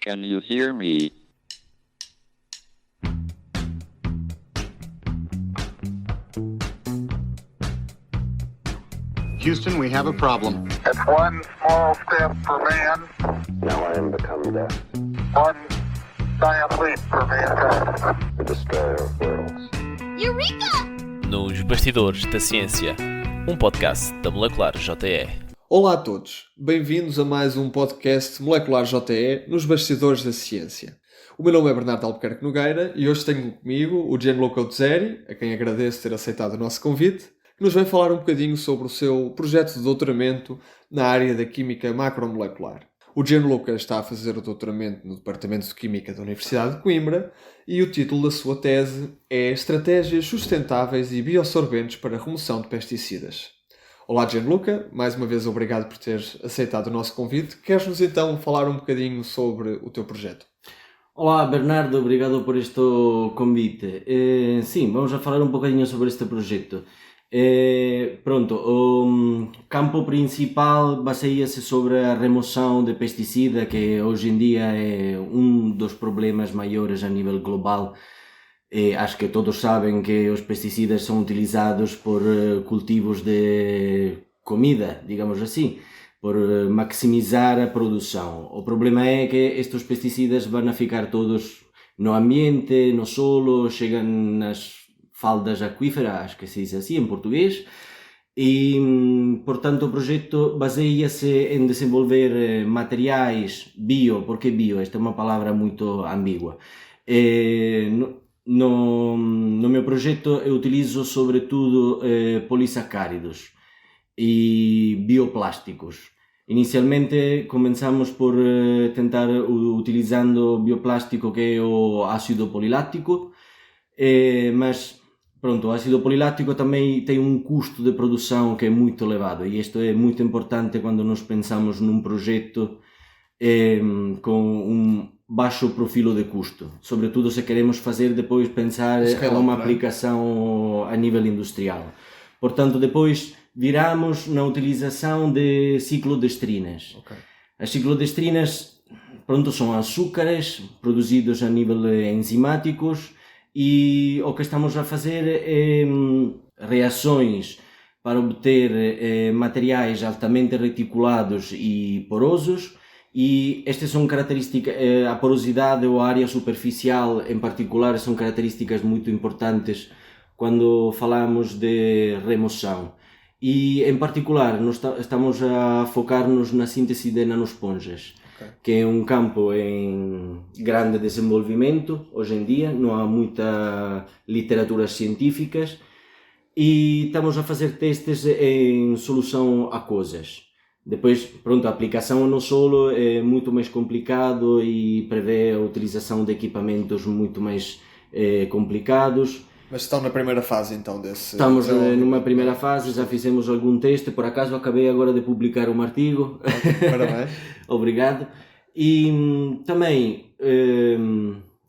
Can you hear me? Houston, we have a problem. It's one small step for man, Now I am become death, one giant leap for mankind. the destroyer of worlds. Eureka! Nos Bastidores da Ciência, um podcast da Molecular JE. Olá a todos, bem-vindos a mais um podcast Molecular JE nos Bastidores da Ciência. O meu nome é Bernardo Albuquerque Nogueira e hoje tenho comigo o Gianluca Uzzeri, a quem agradeço ter aceitado o nosso convite, que nos vai falar um bocadinho sobre o seu projeto de doutoramento na área da Química Macromolecular. O Gianluca está a fazer o doutoramento no Departamento de Química da Universidade de Coimbra e o título da sua tese é Estratégias Sustentáveis e Bioabsorventes para a Remoção de Pesticidas. Olá Gianluca, mais uma vez obrigado por teres aceitado o nosso convite. Queres-nos então falar um bocadinho sobre o teu projeto? Olá Bernardo, obrigado por este convite. Sim, vamos a falar um bocadinho sobre este projeto. O campo principal baseia-se sobre a remoção de pesticida, que hoje em dia é um dos problemas maiores a nível global. Acho que todos sabem que os pesticidas são utilizados por cultivos de comida, digamos assim, por maximizar a produção. O problema é que estes pesticidas vão ficar todos no ambiente, no solo, chegam nas faldas aquíferas, acho que se diz assim em português, e, portanto, o projeto baseia-se em desenvolver materiais bio. Por que bio? Esta é uma palavra muito ambígua. No meu projeto eu utilizo sobretudo polissacáridos e bioplásticos. Inicialmente começamos por tentar utilizando bioplástico que é o ácido polilático, mas pronto, o ácido polilático também tem um custo de produção que é muito elevado e isto é muito importante quando nós pensamos num projeto com um baixo perfil de custo, sobretudo se queremos fazer depois pensar numa aplicação a nível industrial. Portanto, depois viramos na utilização de ciclodestrinas. Okay. As ciclodestrinas, pronto, são açúcares produzidos a nível enzimáticos e o que estamos a fazer é reações para obter materiais altamente reticulados e porosos. E estas são características, a porosidade ou a área superficial em particular são características muito importantes quando falamos de remoção. E em particular nós estamos a focar-nos na síntese de nanosponjas, que é um campo em grande desenvolvimento hoje em dia, não há muita literaturas científicas e estamos a fazer testes em solução aquosas. Depois, pronto, a aplicação no solo é muito mais complicado e prevê a utilização de equipamentos muito mais complicados. Mas estão na primeira fase então desse... Estamos numa primeira fase, já fizemos algum teste, por acaso acabei agora de publicar um artigo. Parabéns. Obrigado. E também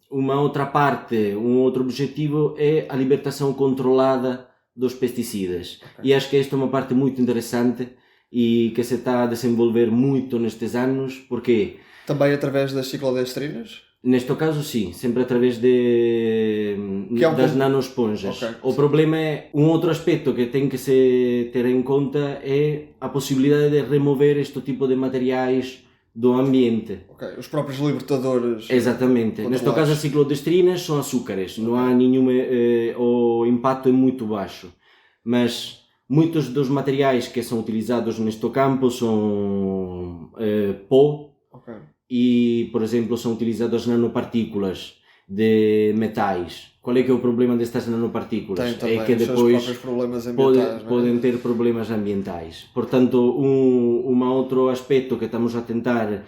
uma outra parte, um outro objetivo é a libertação controlada dos pesticidas. E acho que esta é uma parte muito interessante e que se está a desenvolver muito nestes anos, porque... Também através das ciclodestrinas? Neste caso sim, sempre através das nanosponjas. Okay. O problema é, um outro aspecto que tem que se ter em conta é a possibilidade de remover este tipo de materiais do ambiente. Ok, os próprios libertadores... Exatamente. Neste caso as ciclodestrinas são açúcares, não há nenhuma... o impacto é muito baixo, mas muitos dos materiais que são utilizados neste campo são pó. Okay. E, por exemplo, são utilizadas nanopartículas de metais. Qual é que é o problema destas nanopartículas? Tem é que depois problemas ambientais, podem ter problemas ambientais. Portanto, outro aspecto que estamos a tentar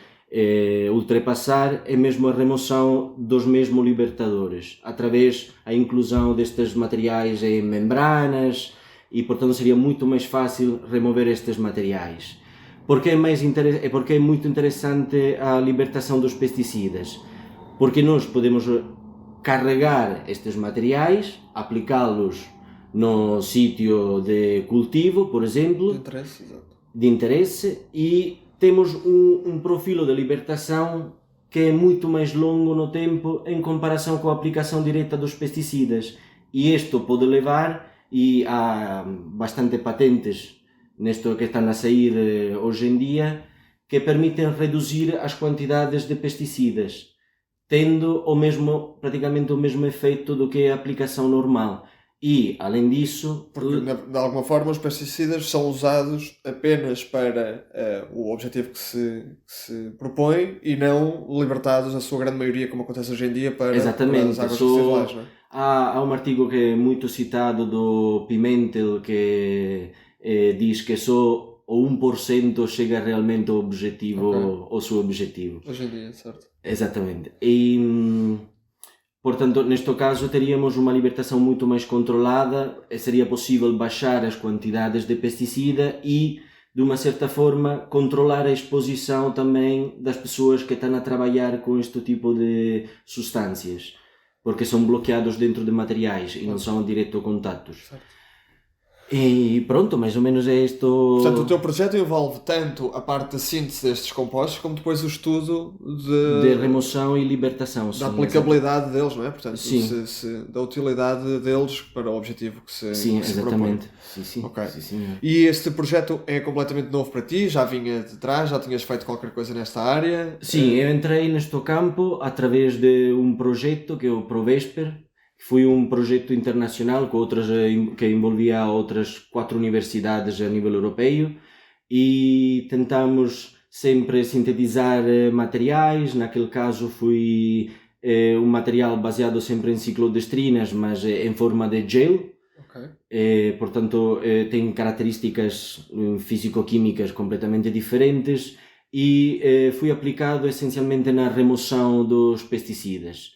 ultrapassar é mesmo a remoção dos mesmos libertadores, através da inclusão destes materiais em membranas e, portanto, seria muito mais fácil remover estes materiais. Porque é muito interessante a libertação dos pesticidas? Porque nós podemos carregar estes materiais, aplicá-los no sítio de cultivo, por exemplo, de interesse, e temos um perfil de libertação que é muito mais longo no tempo em comparação com a aplicação direta dos pesticidas. E isto pode levar, e há bastante patentes nisto que estão a sair hoje em dia, que permitem reduzir as quantidades de pesticidas, tendo praticamente o mesmo efeito do que a aplicação normal. E, além disso... Porque, de alguma forma, os pesticidas são usados apenas para o objetivo que se propõe e não libertados, na sua grande maioria, como acontece hoje em dia, para as águas residuais, não é? Há um artigo que é muito citado do Pimentel que diz que só o 1% chega realmente ao objetivo, ao seu objetivo. Hoje em dia, certo. Exatamente. E, portanto, neste caso teríamos uma libertação muito mais controlada, seria possível baixar as quantidades de pesticida e, de uma certa forma, controlar a exposição também das pessoas que estão a trabalhar com este tipo de substâncias, porque são bloqueados dentro de materiais e não são direto contactos. Certo. E pronto, mais ou menos é isto. Portanto, o teu projeto envolve tanto a parte da síntese destes compostos, como depois o estudo de remoção e libertação. Da aplicabilidade deles, não é? Portanto, sim. Da utilidade deles para o objetivo que se Sim, que se exatamente. propõe. Sim. Okay. Sim. E este projeto é completamente novo para ti? Já vinha de trás? Já tinhas feito qualquer coisa nesta área? Sim, eu entrei neste campo através de um projeto que é o Provesper. Foi um projeto internacional que envolvia outras 4 universidades a nível europeu e tentamos sempre sintetizar materiais. Naquele caso foi um material baseado sempre em ciclodestrinas, mas em forma de gel. Okay. Portanto, tem características físico-químicas completamente diferentes e foi aplicado essencialmente na remoção dos pesticidas.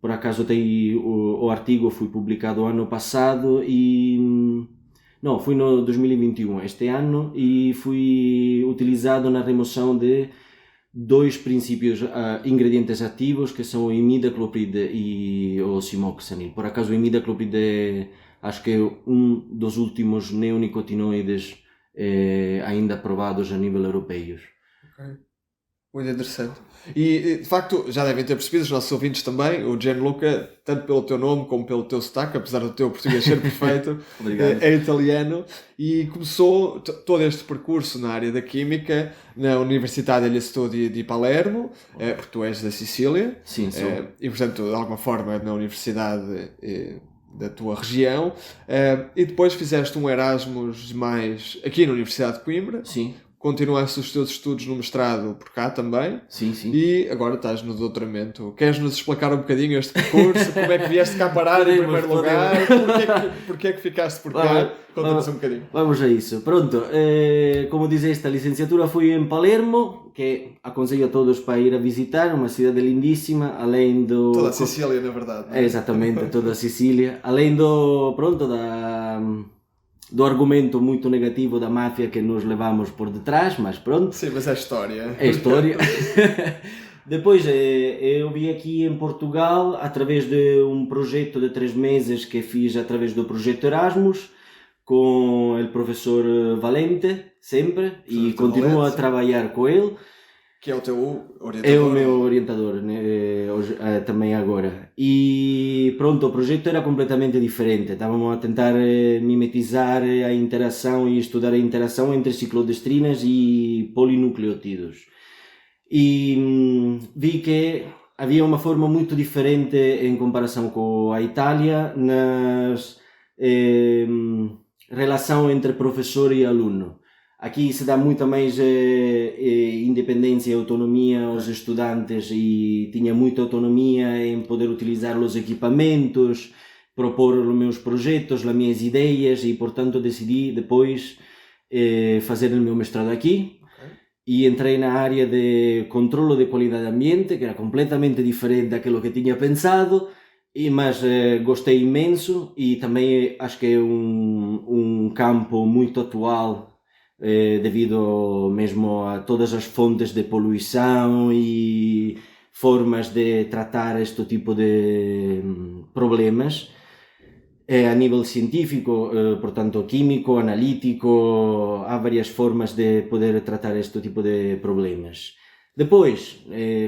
Por acaso o artigo foi publicado ano passado foi no 2021, este ano, e foi utilizado na remoção de 2 princípios ingredientes ativos, que são o imidacloprid e o simoxanil. Por acaso o imidacloprid acho que é um dos últimos neonicotinoides ainda aprovados a nível europeu. Okay. Muito interessante. E, de facto, já devem ter percebido, os nossos ouvintes também, o Gianluca, tanto pelo teu nome como pelo teu sotaque, apesar do teu português ser perfeito, é italiano, e começou todo este percurso na área da Química na Universidade degli Studi di Palermo, porque tu és da Sicília. Sim, sou. E, portanto, de alguma forma, na universidade da tua região, e depois fizeste um Erasmus mais aqui na Universidade de Coimbra. Sim. Continuaste os teus estudos no mestrado por cá também. Sim. E agora estás no doutoramento. Queres-nos explicar um bocadinho este percurso? Como é que vieste cá parar em primeiro lugar? Porquê é que ficaste por cá? Conta-nos um bocadinho. Vamos a isso. Pronto, como dizeste, a licenciatura foi em Palermo, que aconselho a todos para ir a visitar, uma cidade lindíssima, além do... Toda a Sicília, na verdade. Não é? Exatamente, toda a Sicília. Além do argumento muito negativo da máfia que nos levamos por detrás, mas pronto. Sim, mas é história. É história. Depois eu vim aqui em Portugal através de um projeto de 3 meses que fiz através do projeto Erasmus com o professor Valente, sempre, e continuo a trabalhar com ele. Que é o teu orientador? É o meu orientador, né, hoje, também agora. E pronto, o projeto era completamente diferente. Estávamos a tentar mimetizar a interação e estudar a interação entre ciclodestrinas e polinucleotídeos. E vi que havia uma forma muito diferente em comparação com a Itália nas relação entre professor e aluno. Aqui se dá muita mais independência e autonomia aos estudantes e tinha muita autonomia em poder utilizar os equipamentos, propor os meus projetos, as minhas ideias e, portanto, decidi depois fazer o meu mestrado aqui. E entrei na área de controlo de qualidade ambiente, que era completamente diferente daquilo que tinha pensado, mas gostei imenso e também acho que é um campo muito atual devido mesmo a todas as fontes de poluição e formas de tratar este tipo de problemas a nível científico, portanto químico, analítico, há várias formas de poder tratar este tipo de problemas. Depois,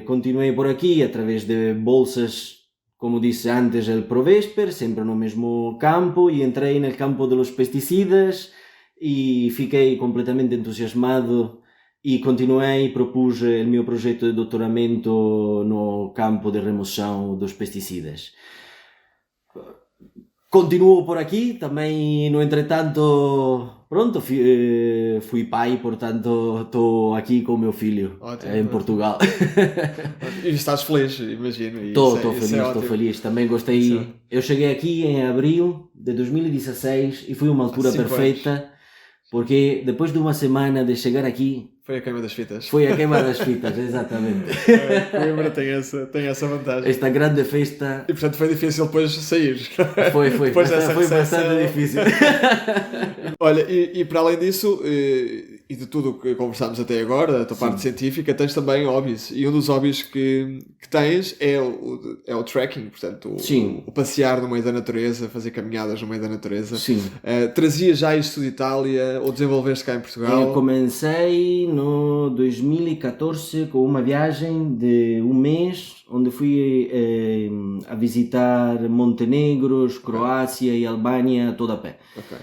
continuei por aqui através de bolsas, como disse antes, el Provesper, sempre no mesmo campo, e entrei no campo dos pesticidas e fiquei completamente entusiasmado e continuei, propus o meu projeto de doutoramento no campo de remoção dos pesticidas. Continuo por aqui, também no entretanto, pronto, fui pai, portanto estou aqui com o meu filho. Ótimo, em ótimo. Portugal. E estás feliz, imagino. e Estou isso é feliz, estou ótimo. feliz. Também gostei. Isso é. Eu cheguei aqui em abril de 2016 e foi uma altura 5 perfeita, porque depois de uma semana de chegar aqui, Foi a queima das fitas. foi a queima das fitas, exatamente. Coimbra tem essa vantagem. Esta grande festa E portanto foi difícil depois sair. foi, Depois dessa foi recepção. bastante difícil. Olha, e para além disso, e de tudo o que conversámos até agora, da tua parte científica, tens também hobbies. E um dos hobbies que tens é o trekking, portanto, Sim. o passear no meio da natureza, fazer caminhadas no meio da natureza. Sim. Trazias já isto de Itália ou desenvolveste cá em Portugal? Eu comecei no 2014 com uma viagem de um mês, onde fui a visitar Montenegro, Croácia e Albânia toda a pé. Ok.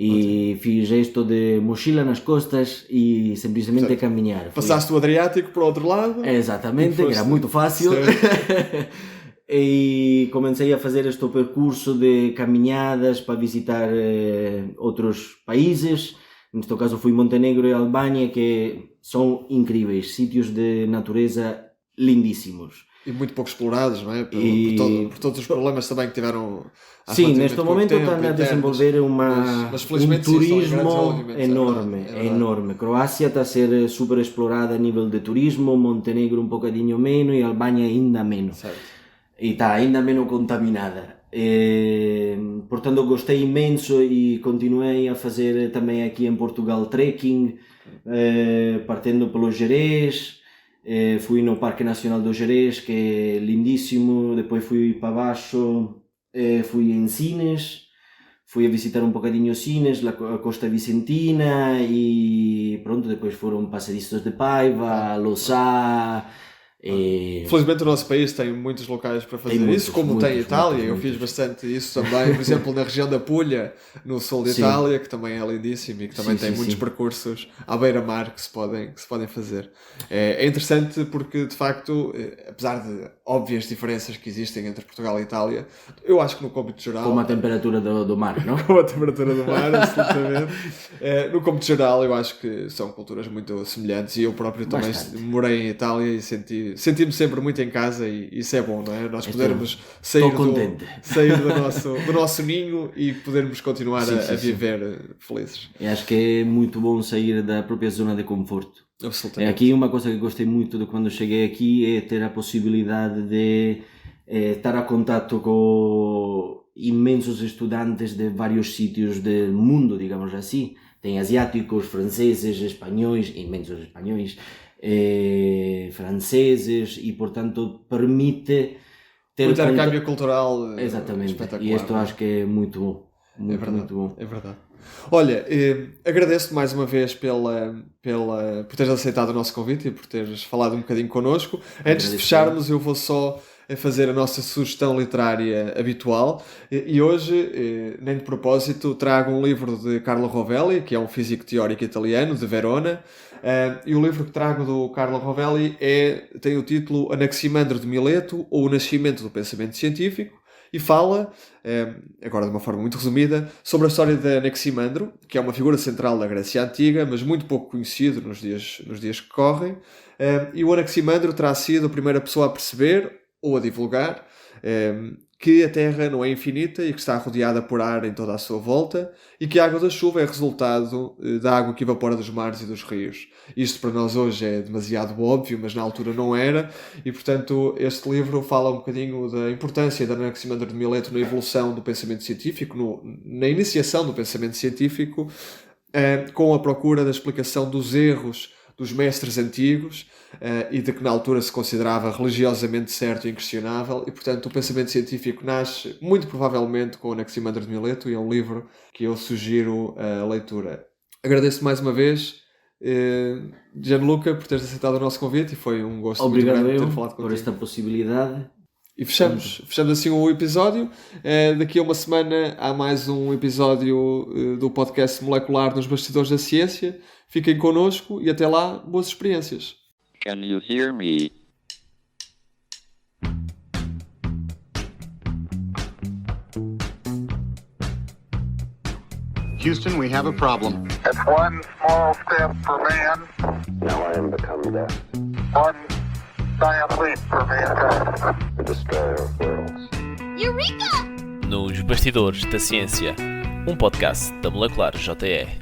E fiz isto de mochila nas costas e simplesmente Certo. caminhar. Fui- Passaste o Adriático para o outro lado? Exatamente, E foste- era muito fácil. E comecei a fazer este percurso de caminhadas para visitar outros países. Neste caso fui Montenegro e Albânia, que são incríveis, sítios de natureza lindíssimos. E muito pouco explorados, não é? E- Por todos os problemas também que tiveram há Sim, relativamente neste pouco momento tempo, estão a internos. desenvolver mas um felizmente sim, estão em grandes turismo desenvolvimentos, é enorme, verdade, é verdade. enorme. Croácia está a ser super explorada a nível de turismo, Montenegro um bocadinho menos e Albânia ainda menos. Certo. E está ainda menos contaminada. Portanto, gostei imenso e continuei a fazer também aqui em Portugal trekking, partindo pelo Gerês. Fui no Parque Nacional do Gerês, que é lindíssimo. Depois fui para baixo, fui em Sines, fui a visitar um bocadinho Sines, a Costa Vicentina e pronto, depois foram Passadiços de Paiva, Lossá. Felizmente o nosso país tem muitos locais para fazer muitos, isso, como tem a muitos, Itália. muitos, Eu fiz muitos. bastante isso também, por exemplo, na região da Puglia, no sul de Sim. Itália, que também é lindíssimo e que também Sim, tem sim, muitos sim. percursos à beira-mar que se podem fazer. É interessante porque, de facto, apesar de óbvias diferenças que existem entre Portugal e Itália, eu acho que no cômputo geral... Como a temperatura do mar, não? Com a temperatura do mar, absolutamente. No cômputo geral, eu acho que são culturas muito semelhantes e eu próprio também Bastante. morei em Itália e senti-me sempre muito em casa e isso é bom, não é? Nós podermos estou contente. sair do nosso ninho e podermos continuar Sim, a sim, sim. viver felizes. Eu acho que é muito bom sair da própria zona de conforto. Absolutamente. Aqui uma coisa que gostei muito de quando cheguei aqui é ter a possibilidade de estar a contato com imensos estudantes de vários sítios do mundo, digamos assim. Tem asiáticos, franceses, espanhóis, imensos espanhóis, franceses e, portanto, permite ter O intercâmbio cultural Exatamente, espetacular. e isto não é? acho que é muito bom, muito, É verdade, muito bom. é verdade. Olha, agradeço-te mais uma vez por teres aceitado o nosso convite e por teres falado um bocadinho connosco. Antes de Agradeço. fecharmos, eu vou só fazer a nossa sugestão literária habitual e hoje, nem de propósito, trago um livro de Carlo Rovelli, que é um físico teórico italiano, de Verona, e o livro que trago do Carlo Rovelli tem o título Anaximandro de Mileto, ou O Nascimento do Pensamento Científico, e fala, agora de uma forma muito resumida, sobre a história de Anaximandro, que é uma figura central da Grécia Antiga, mas muito pouco conhecido nos dias que correm. E o Anaximandro terá sido a primeira pessoa a perceber, ou a divulgar, que a Terra não é infinita e que está rodeada por ar em toda a sua volta e que a água da chuva é resultado da água que evapora dos mares e dos rios. Isto para nós hoje é demasiado óbvio, mas na altura não era, e portanto este livro fala um bocadinho da importância de Anaximandro de Mileto na evolução do pensamento científico, na iniciação do pensamento científico, com a procura da explicação dos erros dos mestres antigos e de que na altura se considerava religiosamente certo e inquestionável, e portanto o pensamento científico nasce muito provavelmente com Anaximandro de Mileto e é um livro que eu sugiro a leitura. Agradeço mais uma vez Gianluca, por teres aceitado o nosso convite, e foi um gosto Obrigado muito grande eu ter falado por contigo. esta possibilidade. E fechamos assim o episódio. Daqui a uma semana há mais um episódio do podcast Molecular nos Bastidores da Ciência. Fiquem connosco e até lá, boas experiências. Can you hear me? Houston, we have a problem. It's one small step for man, Now I am become death, one giant leap for mankind. the destroyer of worlds. Nos Bastidores da Ciência, um podcast da Molecular JE.